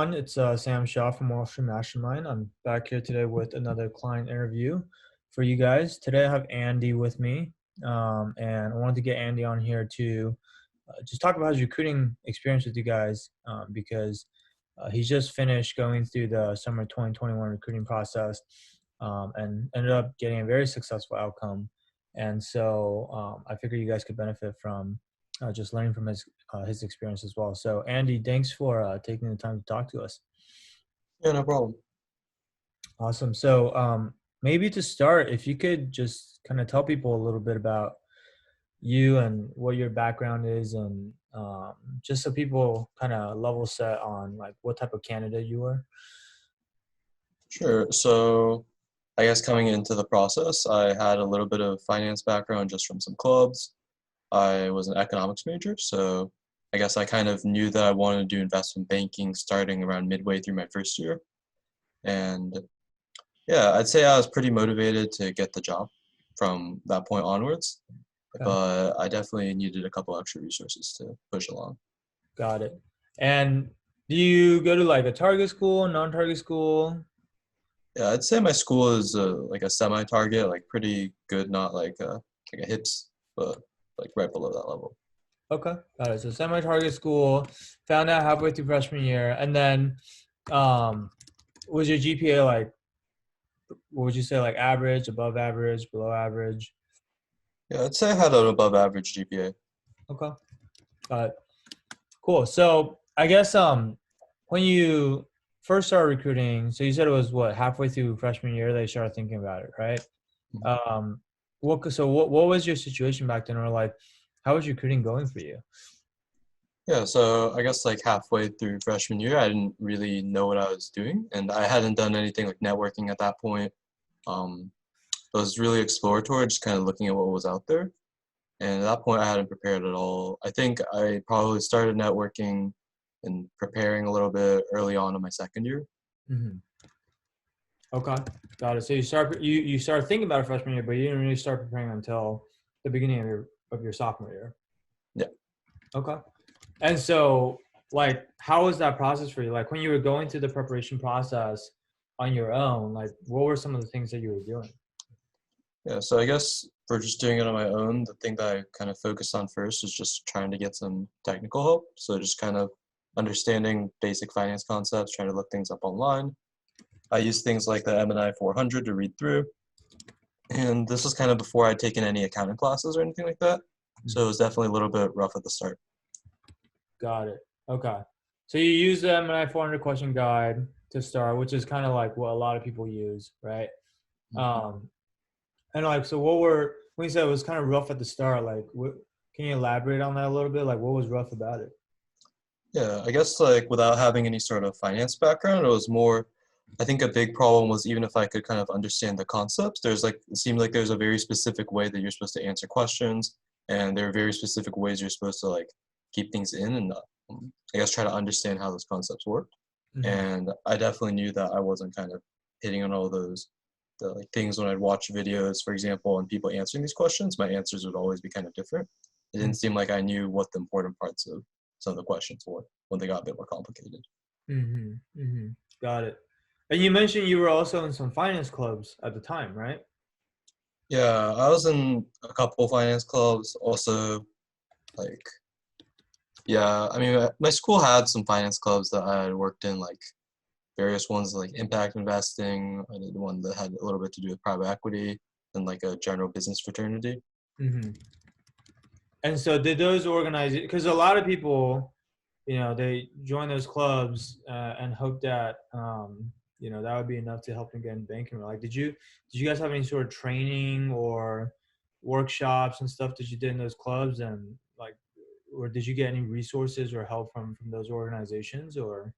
everyone. It's Sam Shaw from Wall Street Mastermind. I'm back here today with another client interview for you guys. Today I have Andy with me, and I wanted to get Andy on here to just talk about his recruiting experience with you guys because he's just finished going through the summer 2021 recruiting process and ended up getting a very successful outcome. And so I figured you guys could benefit from just learning from his experience as well. So Andy, thanks for taking the time to talk to us. Yeah, no problem. Awesome. So maybe to start, if you could just kind of tell people a little bit about you and what your background is, and just so people kind of level set on like what type of candidate you are. Sure. So I guess coming into the process, I had a little bit of finance background just from some clubs. I was an economics major, so I guess I kind of knew that I wanted to do investment banking starting around midway through my first year. And yeah, I'd say I was pretty motivated to get the job from that point onwards, Okay. but I definitely needed a couple extra resources to push along. Got it. And do you go to like a target school, non-target school? Yeah, I'd say my school is like a semi-target, like pretty good, not like a HIPS, but like right below that level. Okay, got it. So semi-target school, found out halfway through freshman year, and then um, was your GPA like, what would you say, like average, above average, below average? Yeah, I'd say I had an above average GPA. Okay, got it. Cool. So I guess when you first started recruiting, so you said it was what, halfway through freshman year they started thinking about it, right? Um, what was your situation back then, or like how was recruiting going for you? Yeah, so I guess like halfway through freshman year, I didn't really know what I was doing, and I hadn't done anything like networking at that point. Um, it was really exploratory, just kind of looking at what was out there. And at that point, I hadn't prepared at all. I think I probably started networking and preparing a little bit early on in my second year. Hmm. Okay, got it. So you start thinking about it freshman year, but you didn't really start preparing until the beginning of your sophomore year. Yeah. Okay. And so, like, how was that process for you? Like, when you were going through the preparation process on your own, like, what were some of the things that you were doing? Yeah, so I guess for just doing it on my own, the thing that I kind of focused on first is just trying to get some technical help. So just kind of understanding basic finance concepts, trying to look things up online. I used things like the M&I 400 to read through. And this was kind of before I'd taken any accounting classes or anything like that. So it was definitely a little bit rough at the start. Got it. Okay. So you use the M&I 400 question guide to start, which is kind of like what a lot of people use, right? Um, and like, so when you said it was kind of rough at the start, like, can you elaborate on that a little bit? Like, what was rough about it? Yeah, I guess like without having any sort of finance background, it was more, I think a big problem was even if I could kind of understand the concepts, it seemed like there's a very specific way that you're supposed to answer questions, and there are very specific ways you're supposed to like keep things in and I guess try to understand how those concepts work. Hmm. And I definitely knew that I wasn't kind of hitting on all the like things when I'd watch videos, for example, and people answering these questions, my answers would always be kind of different. It didn't seem like I knew what the important parts of some of the questions were when they got a bit more complicated. Mm-hmm. Mm-hmm. Got it. And you mentioned you were also in some finance clubs at the time, right? Yeah, I was in a couple finance clubs. Also, like, yeah, I mean, my school had some finance clubs that I had worked in, like various ones like impact investing. I did one that had a little bit to do with private equity and like a general business fraternity. Mm-hmm. And so did those organize it? Because a lot of people, they join those clubs and hope that, that would be enough to help them get in banking. Like, did you guys have any sort of training or workshops and stuff that you did in those clubs, and like, or did you get any resources or help from those organizations or?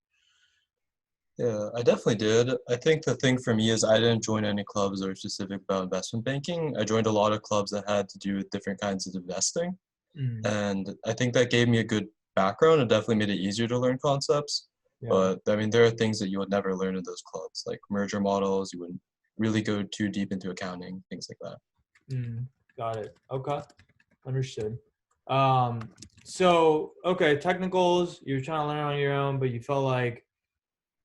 Yeah, I definitely did. I think the thing for me is I didn't join any clubs that were specific about investment banking. I joined a lot of clubs that had to do with different kinds of investing. Mm, And I think that gave me a good background. It definitely made it easier to learn concepts. yeah. But I mean, there are things that you would never learn in those clubs, like merger models. You wouldn't really go too deep into accounting, things like that. Mm, got it. Okay. Understood. Um, so okay, technicals, you're trying to learn on your own, but you felt like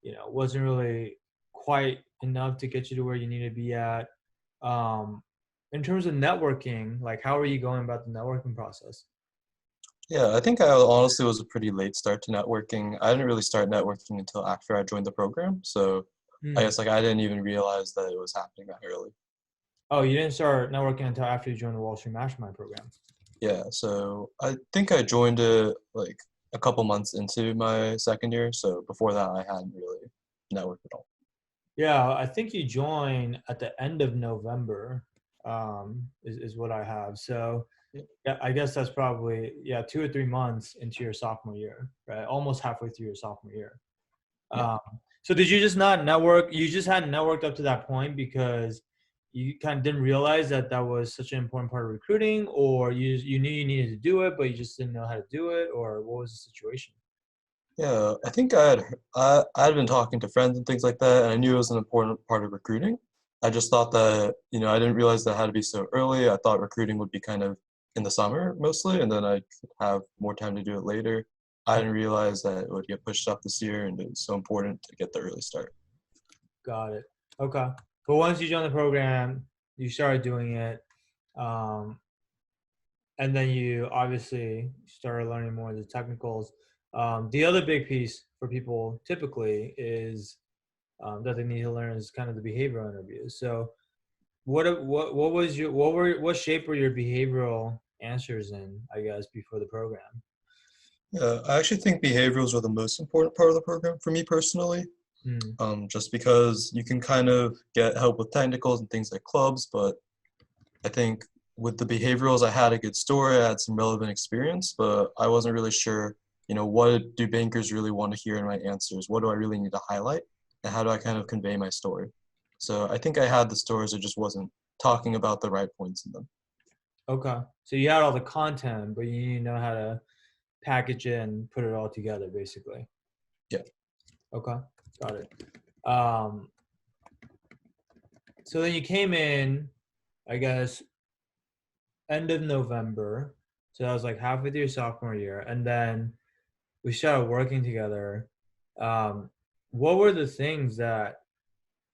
wasn't really quite enough to get you to where you need to be at. Um, in terms of networking, like how are you going about the networking process? Yeah, I think I honestly was a pretty late start to networking. I didn't really start networking until after I joined the program, so I Hmm. guess like I didn't even realize that it was happening that early. Oh, you didn't start networking until after you joined the Wall Street Mastermind program. Yeah, so I think I joined it like a couple months into my second year, so before that I hadn't really networked at all. Yeah, I think you joined at the end of November, is what I have. So Yeah, yeah, I guess that's probably, yeah, 2 or 3 months into your sophomore year, right? Almost halfway through your sophomore year. yeah. Um, so did you just not network? You just hadn't networked up to that point because you kind of didn't realize that that was such an important part of recruiting, or you knew you needed to do it, but you just didn't know how to do it, or what was the situation? Yeah, I think I had been talking to friends and things like that, and I knew it was an important part of recruiting. I just thought that, I didn't realize that it had to be so early. I thought recruiting would be kind of in the summer mostly, and then I could have more time to do it later. I Oh, didn't realize that it would get pushed up this year, and it was so important to get the early start. got it. Okay. But once you joined the program, you started doing it. Um, and then you obviously started learning more of the technicals. The other big piece for people typically is that they need to learn is kind of the behavioral interviews. So, what was your what shape were your behavioral answers in? I guess before the program. Yeah, I actually think behaviorals are the most important part of the program for me personally. Mm, Just because you can kind of get help with technicals and things like clubs, but I think with the behaviorals, I had a good story, I had some relevant experience, but I wasn't really sure, what do bankers really want to hear in my answers? What do I really need to highlight? And how do I kind of convey my story? So I think I had the stories, I just wasn't talking about the right points in them. okay, so you had all the content, but you didn't know how to package it and put it all together, basically. Yeah. Okay, got it. Um, so then you came in, I guess, end of November. So that was like halfway through your sophomore year, and then we started working together. Um, what were the things that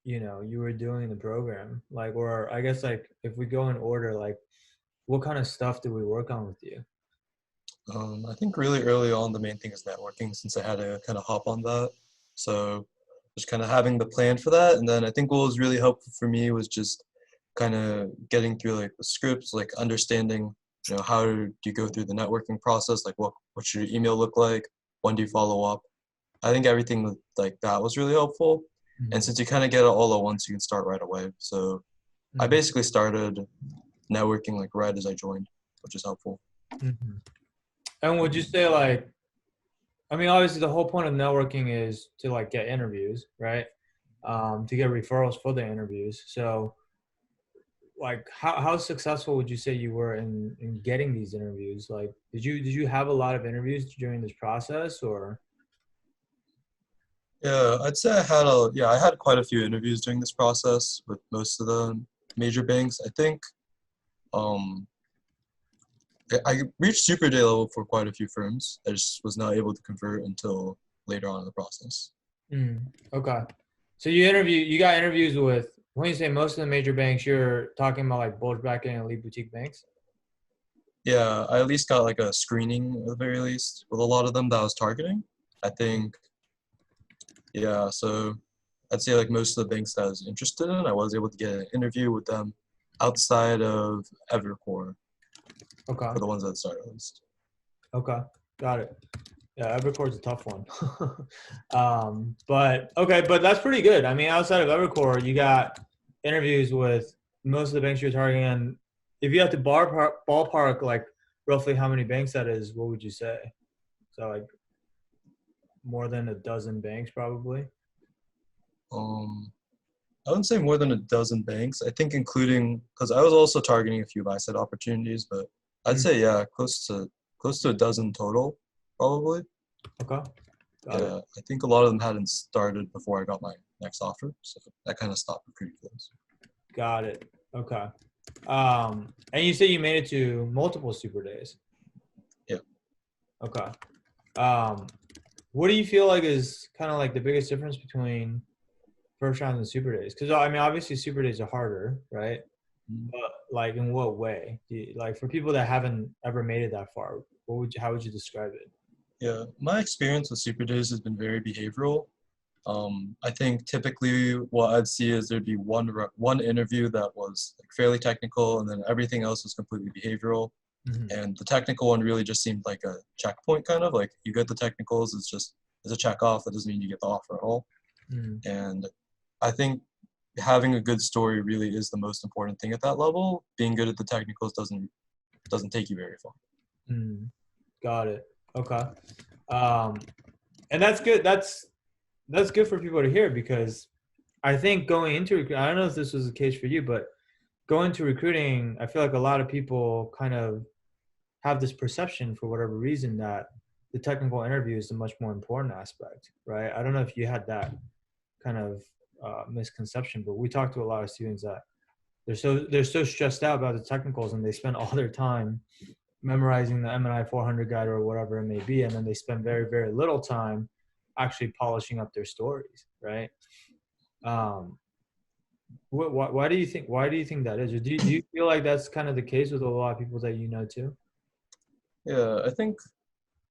you were doing in the program, like, or I guess like if we go in order, like what kind of stuff did we work on with you? I think really early on, the main thing is networking since I had to kind of hop on that. So just kind of having the plan for that. And then I think what was really helpful for me was just kind of getting through like the scripts, like understanding, how do you go through the networking process? Like what should your email look like? When do you follow up? I think like that was really helpful. And Mm-hmm. since you kind of get it all at once, you can start right away. So I basically started networking like right as I joined, which is helpful. Mm-hmm. And would you say like, I mean, obviously the whole point of networking is to like get interviews, right? To get referrals for the interviews. So like how successful would you say you were in getting these interviews? Like did you have a lot of interviews during this process or Yeah, I'd say I had quite a few interviews during this process with most of the major banks. I think um, I reached super day level for quite a few firms. I just was not able to convert until later on in the process. mm, okay. So you got interviews with, when you say most of the major banks, you're talking about like bulge bracket and elite boutique banks? Yeah, I at least got like a screening at the very least with a lot of them that I was targeting. I think, yeah, so I'd say like most of the banks that I was interested in, I was able to get an interview with them outside of Evercore Okay. for the ones that started at least. Okay. Got it. Yeah, Evercore's a tough one. But okay, but that's pretty good. I mean, outside of Evercore, you got interviews with most of the banks you're targeting. And if you have to ballpark like roughly how many banks that is, what would you say? So like more than a dozen banks, probably. Um, I wouldn't say more than a dozen banks. I think including because I was also targeting a few buy side opportunities, but I'd Mm, say yeah, close to a dozen total, probably. okay, got it. Yeah, I think a lot of them hadn't started before I got my next offer, so that kind of stopped recruiting for those. Got it. Okay. And you say you made it to multiple super days. Yeah. Okay. Um, what do you feel like is kind of like the biggest difference between first round and super days? Because I mean, obviously super days are harder, right? Mm. But like, in what way? Like for people that haven't ever made it that far, how would you describe it? Yeah, my experience with Super Days has been very behavioral. I think typically what I'd see is there'd be one interview that was like fairly technical, and then everything else was completely behavioral. Hmm. And the technical one really just seemed like a checkpoint, kind of like you get the technicals, it's a check off. That doesn't mean you get the offer at all. Hmm. And I think having a good story really is the most important thing at that level. Being good at the technicals doesn't take you very far. Hmm. Got it. Okay. Um, and that's good. That's good for people to hear because I think going into I don't know if this was the case for you, but going to recruiting, I feel like a lot of people kind of have this perception for whatever reason that the technical interview is the much more important aspect, right? I don't know if you had that kind of misconception, but we talked to a lot of students that they're so stressed out about the technicals and they spend all their time memorizing the M&I 400 guide or whatever it may be, and then they spend very very little time actually polishing up their stories, right? Um, why do you think that is? Or do you feel like that's kind of the case with a lot of people that you know too? Yeah, I think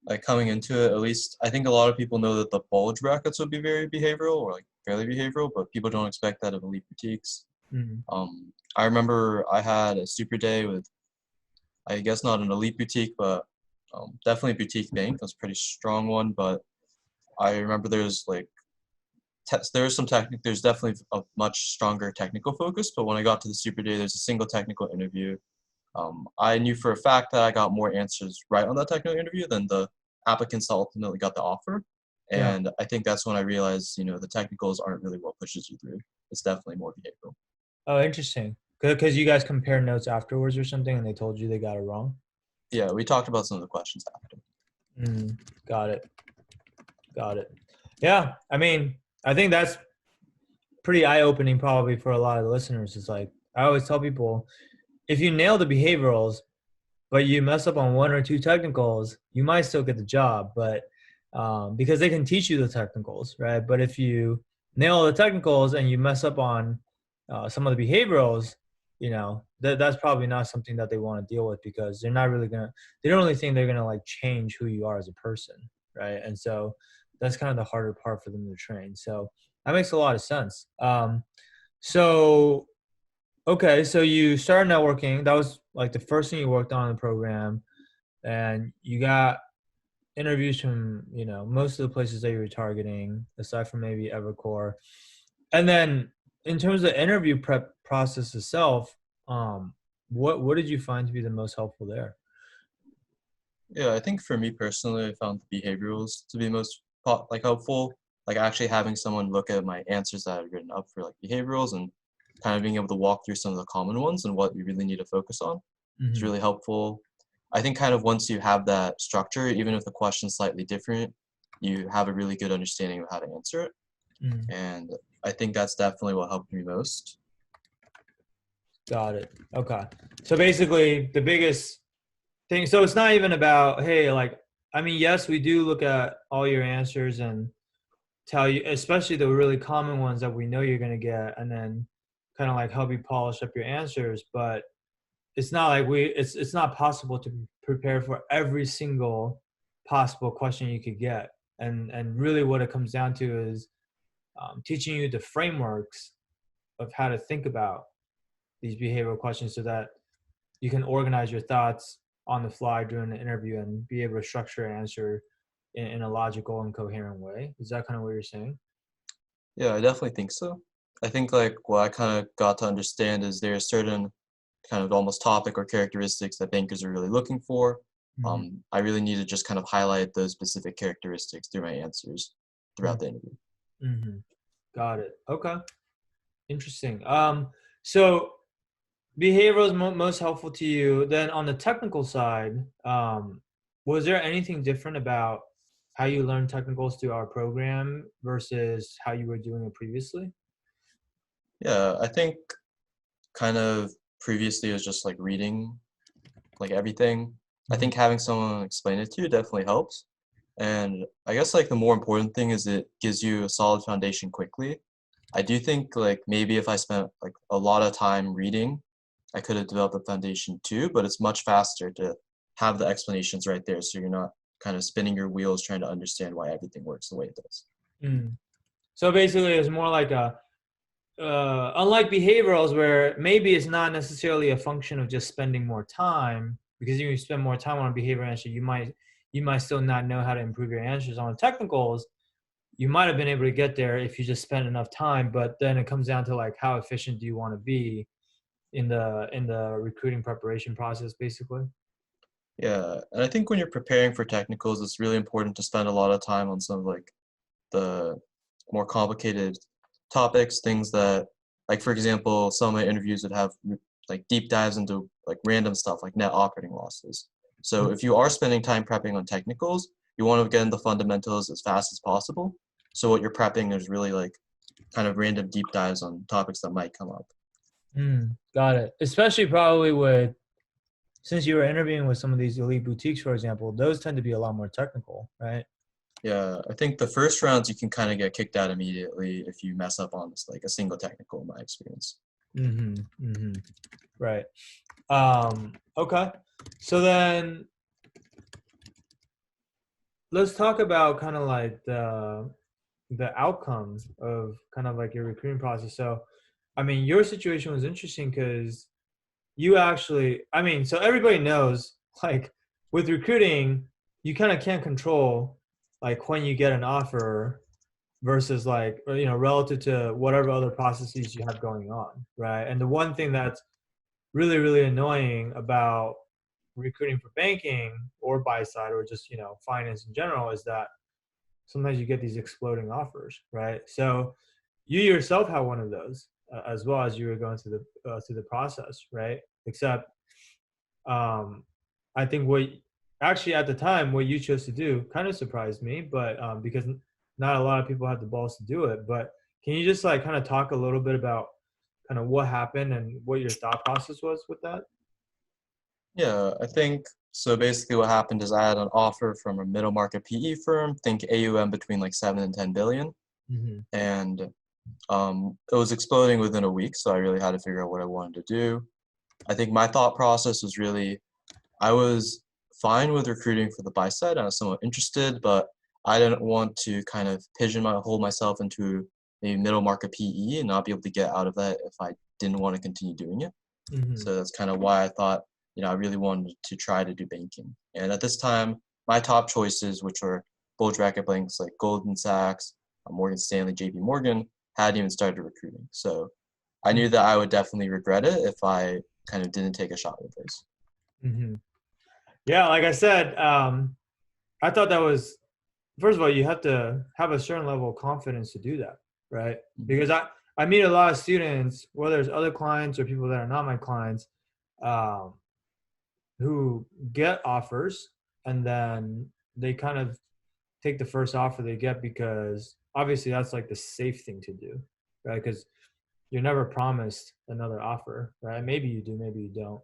like coming into it, at least I think a lot of people know that the bulge brackets would be very behavioral or like fairly behavioral, but people don't expect that of elite boutiques. Mm-hmm. I remember I had a super day with, I guess not an elite boutique, but definitely a boutique bank. It was a pretty strong one, but I remember there's like there's some technical. There's definitely a much stronger technical focus. But when I got to the super day, there's a single technical interview. I knew for a fact that I got more answers right on that technical interview than the applicants that ultimately got the offer. Yeah. And I think that's when I realized, the technicals aren't really what pushes you through. It's definitely more behavioral. Oh, interesting. Because you guys compared notes afterwards or something, and they told you they got it wrong. Yeah, we talked about some of the questions after. Mm, got it. Got it. Yeah. I mean, I think that's pretty eye-opening probably for a lot of the listeners. It's like I always tell people, if you nail the behaviorals, but you mess up on one or two technicals, you might still get the job, but because they can teach you the technicals, right? But if you nail the technicals and you mess up on some of the behaviorals, that's probably not something that they want to deal with because they don't really think they're gonna like change who you are as a person, right? And so that's kind of the harder part for them to train. So that makes a lot of sense. So Okay, so you started networking. That was like the first thing you worked on in the program, and you got interviews from most of the places that you were targeting, aside from maybe Evercore. And then, in terms of the interview prep process itself, what did you find to be the most helpful there? Yeah, I think for me personally, I found the behaviorals to be most like helpful. Like actually having someone look at my answers that I've written up for like behaviorals and kind of being able to walk through some of the common ones and what you really need to focus on is Hmm. really helpful. I think kind of once you have that structure, even if the question's slightly different, you have a really good understanding of how to answer it. Hmm. And I think that's definitely what helped me most. Got it. Okay, so basically, the biggest thing. So it's not even about, hey, like, I mean, yes, we do look at all your answers and tell you, especially the really common ones that we know you're going to get, and then kind of like help you polish up your answers. But it's not like it's not possible to prepare for every single possible question you could get. And really what it comes down to is teaching you the frameworks of how to think about these behavioral questions so that you can organize your thoughts on the fly during the interview and be able to structure an answer in a logical and coherent way. Is that kind of what you're saying? Yeah, I definitely think so. I think like what I kind of got to understand is there are certain kind of almost topic or characteristics that bankers are really looking for. Hmm. I really need to just kind of highlight those specific characteristics through my answers throughout the interview. Hmm. Got it. Okay. Interesting. So behavioral is most helpful to you. Then on the technical side, was there anything different about how you learned technicals through our program versus how you were doing it previously? Yeah, I think kind of previously it was just like reading like everything. I Hmm. think having someone explain it to you definitely helps. And I guess like the more important thing is it gives you a solid foundation quickly. I do think like maybe if I spent like a lot of time reading, I could have developed a foundation too, but it's much faster to have the explanations right there so you're not kind of spinning your wheels trying to understand why everything works the way it does. Mm. So basically, it's more like a unlike behaviorals where maybe it's not necessarily a function of just spending more time, because if you spend more time on a behavior answer, you might still not know how to improve your answers. On technicals, you might have been able to get there if you just spent enough time, but then it comes down to like how efficient do you want to be in the recruiting preparation process, basically. Yeah, and I think when you're preparing for technicals, it's really important to spend a lot of time on some of like the more complicated topics, things that, like for example, some of my interviews would have like deep dives into like random stuff like net operating losses. So if you are spending time prepping on technicals, you want to get into fundamentals as fast as possible. So what you're prepping is really like kind of random deep dives on topics that might come up. Got it. Especially probably with, since you were interviewing with some of these elite boutiques, for example, those tend to be a lot more technical, right? Yeah, I think the first rounds you can kind of get kicked out immediately if you mess up on this, like a single technical in my experience. Mm-hmm. Mm-hmm. Right. Okay. So then let's talk about kind of like the outcomes of kind of like your recruiting process. So, I mean, your situation was interesting because you actually, I mean, so everybody knows like with recruiting, you kind of can't control like when you get an offer versus like, relative to whatever other processes you have going on, right? And the one thing that's really, really annoying about recruiting for banking or buy side or just, finance in general is that sometimes you get these exploding offers, right? So you yourself have one of those as well as you were going through the process, right? Except I think what actually at the time what you chose to do kind of surprised me, but because not a lot of people have the balls to do it. But can you just like kind of talk a little bit about kind of what happened and what your thought process was with that? Yeah, I think so. Basically, what happened is I had an offer from a middle market PE firm, think AUM between like 7 and 10 billion, Mm-hmm. and it was exploding within a week. So I really had to figure out what I wanted to do. I think my thought process was really I was fine with recruiting for the buy side. I was somewhat interested, but I didn't want to kind of pigeonhole myself into a middle market PE and not be able to get out of that if I didn't want to continue doing it. Mm-hmm. So that's kind of why I thought, I really wanted to try to do banking. And at this time, my top choices, which were bulge bracket banks like Goldman Sachs, Morgan Stanley, JP Morgan, hadn't even started recruiting. So I knew that I would definitely regret it if I kind of didn't take a shot with this. Mm-hmm. Yeah, like I said, I thought that was, first of all, you have to have a certain level of confidence to do that, right? Mhm. Because I meet a lot of students, whether it's other clients or people that are not my clients, um, who get offers and then they kind of take the first offer they get because obviously that's like the safe thing to do, right? Because you're never promised another offer, right? Maybe you do, maybe you don't.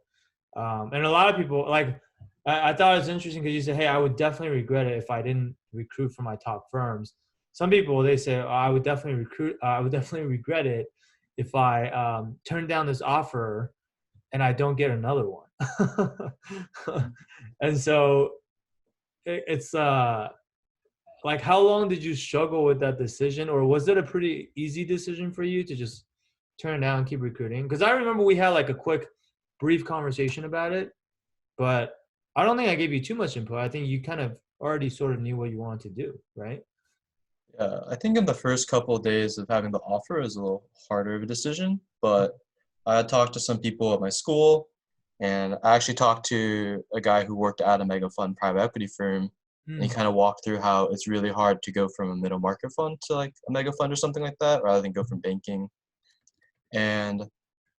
And a lot of people like, I thought it was interesting because you said, hey, I would definitely regret it if I didn't recruit for my top firms. Some people, they say, oh, I would definitely regret it if I turn down this offer and I don't get another one. And so it's like, how long did you struggle with that decision, or was it a pretty easy decision for you to just turn it down and keep recruiting? Because I remember we had like a quick brief conversation about it, but I don't think I gave you too much input. I think you kind of already sort of knew what you wanted to do, right? Yeah, I think in the first couple of days of having the offer it was a little harder of a decision, but I had talked to some people at my school, and I actually talked to a guy who worked at a mega fund private equity firm, and he Mm, kind of walked through how it's really hard to go from a middle market fund to like a mega fund or something like that, rather than go from banking. And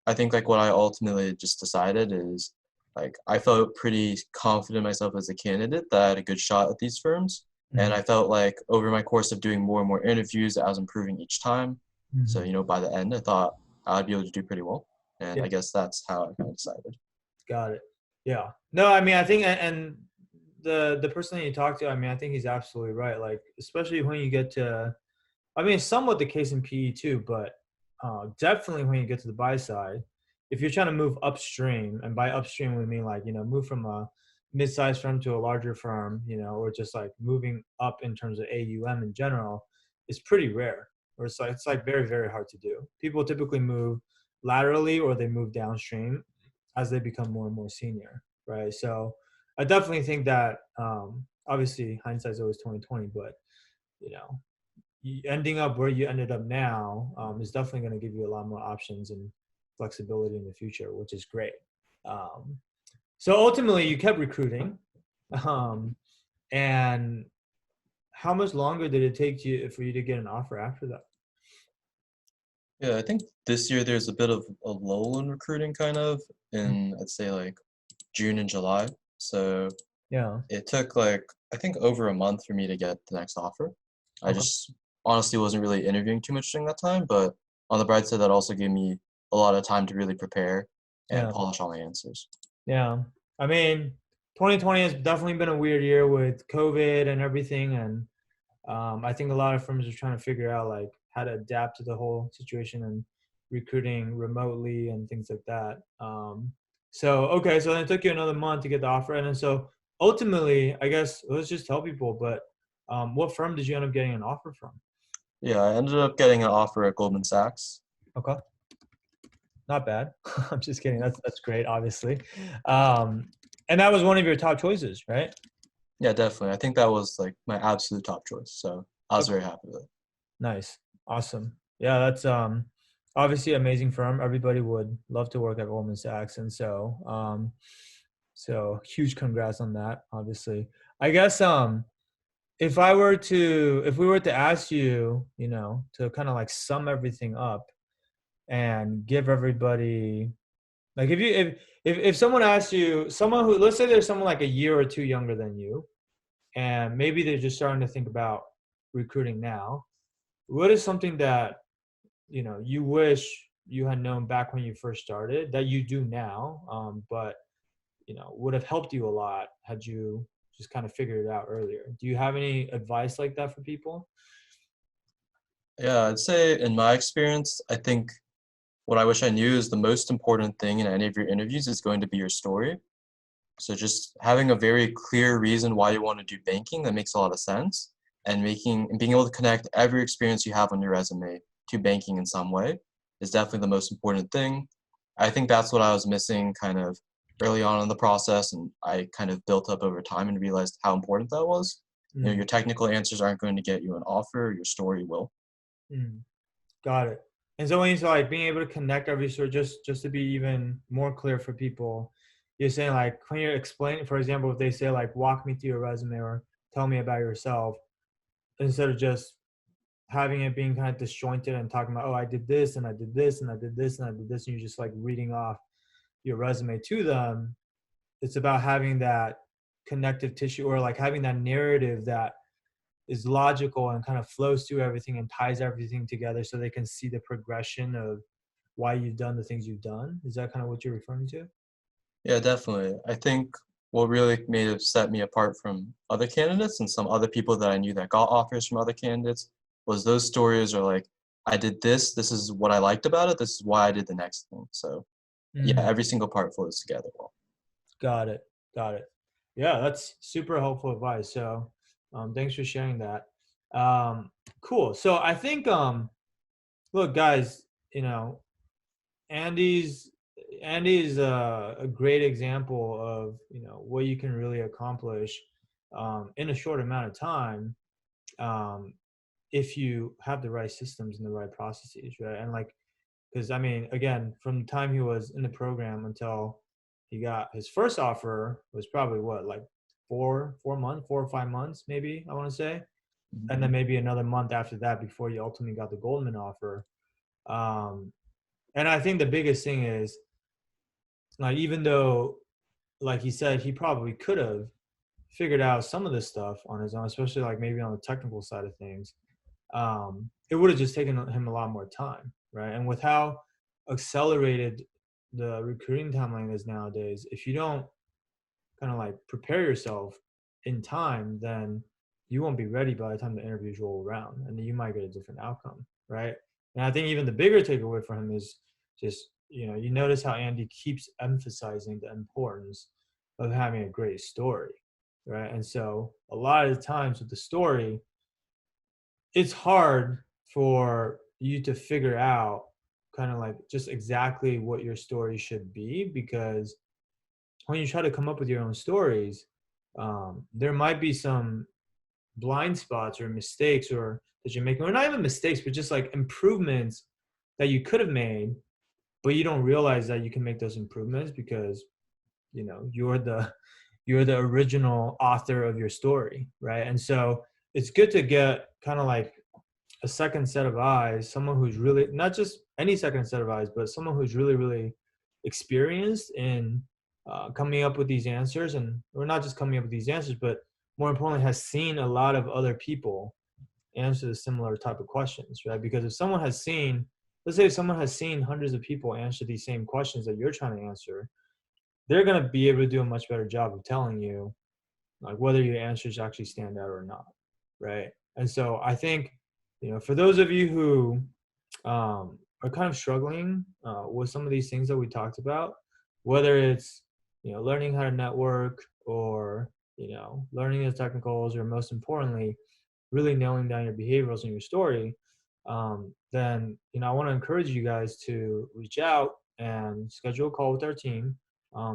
I think like what I ultimately just decided is like I felt pretty confident in myself as a candidate that I had a good shot at these firms. And mhm, I felt like over my course of doing more and more interviews, I was improving each time. So, mhm. by the end, I thought I'd be able to do pretty well. And Yeah, I guess that's how I kind of decided. got it. Yeah. No, I mean, I think, and the person that you talk to, I mean, I think he's absolutely right. Like, especially when you get to, I mean, somewhat the case in PE too, but definitely when you get to the buy side, if you're trying to move upstream, and by upstream we mean like move from a mid-sized firm to a larger firm, or just like moving up in terms of AUM in general, is pretty rare. Or it's like very very hard to do. People typically move laterally or they move downstream as they become more and more senior, right? So I definitely think that obviously hindsight is always 2020, but you know ending up where you ended up now is definitely going to give you a lot more options and flexibility in the future, which is great. Um, so ultimately, you kept recruiting, um, and how much longer did it take you for you to get an offer after that? Yeah, I think this year there's a bit of a lull in recruiting, kind of, in I'd say like June and July. So Yeah. it took like I think over a month for me to get the next offer. I Okay. just honestly wasn't really interviewing too much during that time, but on the bright side, that also gave me a lot of time to really prepare and Yeah. polish all my answers. Yeah. I mean, 2020 has definitely been a weird year with COVID and everything, and I think a lot of firms are trying to figure out like how to adapt to the whole situation and recruiting remotely and things like that. So okay, so then it took you another month to get the offer, and then so ultimately, I guess let's just tell people. But what firm did you end up getting an offer from? Yeah, I ended up getting an offer at Goldman Sachs. Okay, not bad. I'm just kidding. That's great, obviously, um, and that was one of your top choices, right? Yeah, definitely. I think that was like my absolute top choice. So I was Okay. very happy with it. Nice. Awesome. Yeah, that's obviously amazing firm. Everybody would love to work at Goldman Sachs. And so huge congrats on that, obviously. I guess if we were to ask you, to kind of like sum everything up and give everybody like if someone asks you, someone who, let's say there's someone like a year or two younger than you, and maybe they're just starting to think about recruiting now, what is something that you wish you had known back when you first started that you do now, but would have helped you a lot had you just kind of figured it out earlier? Do you have any advice like that for people? Yeah, I'd say in my experience, I think what I wish I knew is the most important thing in any of your interviews is going to be your story. So just having a very clear reason why you want to do banking that makes a lot of sense and being able to connect every experience you have on your resume to banking in some way is definitely the most important thing. I think that's what I was missing kind of early on in the process, and I kind of built up over time and realized how important that was. Mm, Your technical answers aren't going to get you an offer, your story will. mm, got it. And so when you say like being able to connect every story, just to be even more clear for people, you're saying like when you're explaining, for example, if they say like walk me through your resume or tell me about yourself, instead of just having it being kind of disjointed and talking about, oh, I did this and I did this and I did this and I did this, and you're just like reading off your resume to them. It's about having that connective tissue, or like having that narrative that is logical and kind of flows through everything and ties everything together so they can see the progression of why you've done the things you've done. Is that kind of what you're referring to? Yeah, definitely. I think what really made it set me apart from other candidates and some other people that I knew that got offers from other candidates was those stories are like, I did this is what I liked about it, this is why I did the next thing. So yeah, Mm, every single part flows together well. got it. Got it. Yeah, that's super helpful advice. So thanks for sharing that. Cool. So I think look, guys, you know, Andy's Andy is a great example of what you can really accomplish in a short amount of time, um, if you have the right systems and the right processes, right? And like, because I mean, again, from the time he was in the program until he got his first offer was probably what, like 4 months, 4 or 5 months, maybe I want to say, Mhm. and then maybe another month after that before he ultimately got the Goldman offer. Um, and I think the biggest thing is like, even though, like he said, he probably could have figured out some of this stuff on his own, especially like maybe on the technical side of things. It would have just taken him a lot more time, right? And with how accelerated the recruiting timeline is nowadays, if you don't kind of like prepare yourself in time, then you won't be ready by the time the interviews roll around, and then you might get a different outcome, right? And I think even the bigger takeaway for him is just, you notice how Andy keeps emphasizing the importance of having a great story, right? And so a lot of the times with the story, it's hard for you to figure out kind of like just exactly what your story should be, because when you try to come up with your own stories, there might be some blind spots or mistakes or that you're making, or not even mistakes, but just like improvements that you could have made, but you don't realize that you can make those improvements because you're the original author of your story, right? And so it's good to get kind of like a second set of eyes, someone who's really not just any second set of eyes, but someone who's really, really experienced in coming up with these answers, and or not just coming up with these answers, but more importantly, has seen a lot of other people answer the similar type of questions, right? Because if someone has seen, let's say if someone has seen hundreds of people answer these same questions that you're trying to answer, they're going to be able to do a much better job of telling you like whether your answers actually stand out or not, right? And so I think, for those of you who are kind of struggling with some of these things that we talked about, whether it's learning how to network, or learning the technicals, or most importantly really nailing down your behaviorals and your story, then I want to encourage you guys to reach out and schedule a call with our team.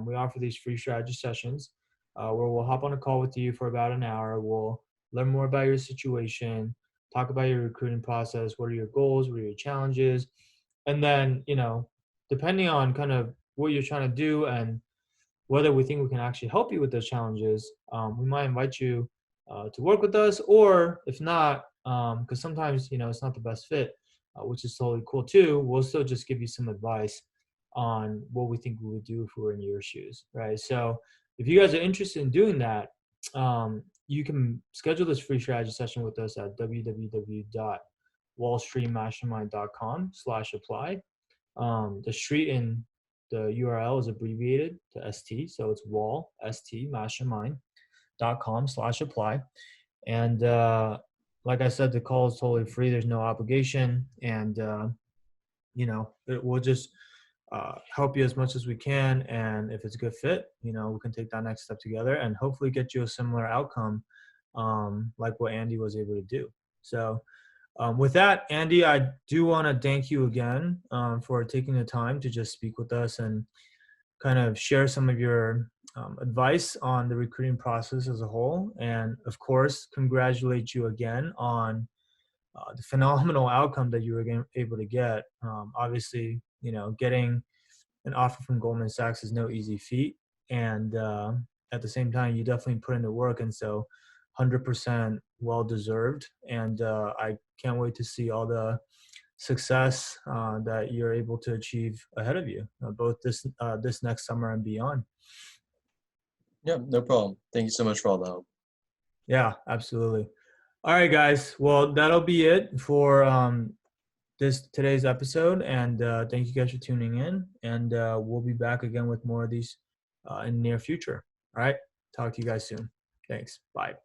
We offer these free strategy sessions where we'll hop on a call with you for about an hour. We'll learn more about your situation, talk about your recruiting process, what are your goals, what are your challenges, and then depending on kind of what you're trying to do and whether we think we can actually help you with those challenges, we might invite you to work with us, or if not, because sometimes it's not the best fit, which is totally cool too. We'll still just give you some advice on what we think we would do if we were in your shoes, right? So if you guys are interested in doing that, you can schedule this free strategy session with us at www.wallstreetmastermind.com/apply. The street in the URL is abbreviated to ST, so it's wallstmastermind.com/apply. And like I said, the call is totally free. There's no obligation, and we'll just help you as much as we can. And if it's a good fit, we can take that next step together and hopefully get you a similar outcome, like what Andy was able to do. So with that, Andy, I do want to thank you again for taking the time to just speak with us and kind of share some of your advice on the recruiting process as a whole. And of course, congratulate you again on the phenomenal outcome that you were able to get. Obviously, getting an offer from Goldman Sachs is no easy feat. And at the same time, you definitely put in the work. And so 100% well deserved. And I can't wait to see all the success that you're able to achieve ahead of you, both this next summer and beyond. Yeah, no problem. Thank you so much for all the help. Yeah, absolutely. All right, guys. Well, that'll be it for today's episode. And thank you guys for tuning in. And we'll be back again with more of these in the near future. All right. Talk to you guys soon. Thanks. Bye.